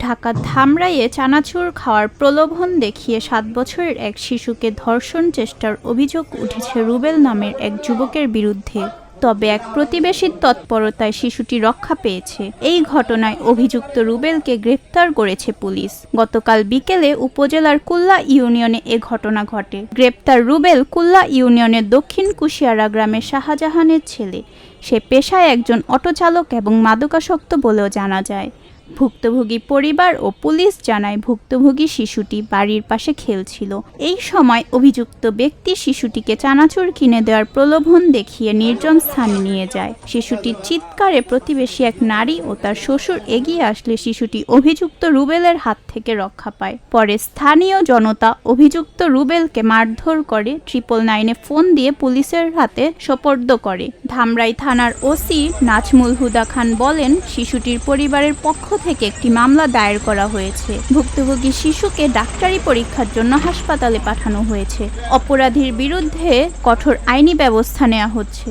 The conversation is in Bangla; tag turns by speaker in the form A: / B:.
A: ঢাকার ধামরাইয়ে চানাচুর খাওয়ার প্রলোভন দেখিয়ে ৭ বছরের এক শিশুকে ধর্ষণ চেষ্টার অভিযোগ উঠেছে রুবেল নামের এক যুবকের বিরুদ্ধে। তবে এক প্রতিবেশীর তৎপরতায় শিশুটি রক্ষা পেয়েছে। এই ঘটনায় অভিযুক্ত রুবেলকে গ্রেফতার করেছে পুলিশ। গতকাল বিকেলে উপজেলার কুল্লা ইউনিয়নে এ ঘটনা ঘটে। গ্রেপ্তার রুবেল কুল্লা ইউনিয়নের দক্ষিণ কুশিয়ারা গ্রামের শাহজাহানের ছেলে। সে পেশায় একজন অটোচালক এবং মাদকাসক্ত বলেও জানা যায়। ভুক্তভোগী পরিবার ও পুলিশ জানায় ভুক্তভোগী শিশুটি বাড়ির পাশে খেলছিল। এই সময় অভিযুক্ত ব্যক্তি শিশুটিকে চানাচুর কিনে দেওয়ার প্রলোভন দেখিয়ে নির্জন স্থানে নিয়ে যায়। শিশুটির চিৎকারে প্রতিবেশী এক নারী ও তার শ্বশুর এগিয়ে আসলে শিশুটি অভিযুক্ত রুবেলের হাত থেকে রক্ষা পায়। পরে স্থানীয় জনতা অভিযুক্ত রুবেলকে মারধর করে 999-এ ফোন দিয়ে পুলিশের হাতে সোপর্দ করে। ধামরাই থানার ওসি নাজমুল হুদা খান বলেন, শিশুটির পরিবারের পক্ষ থেকে একটি মামলা দায়ের করা হয়েছে। ভুক্তভোগী শিশুকে ডাক্তারি পরীক্ষার জন্য হাসপাতালে পাঠানো হয়েছে। অপরাধীর বিরুদ্ধে কঠোর আইনি ব্যবস্থা নেওয়া হচ্ছে।